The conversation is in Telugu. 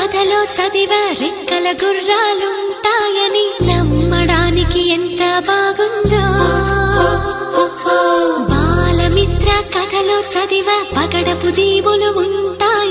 కథలో చదివా రెక్కల గుర్రాలుంటాయని నమ్మడానికి ఎంత బాగుందో. బాలమిత్ర కథలో చదివా పగడపు దీవులు ఉంటాయి.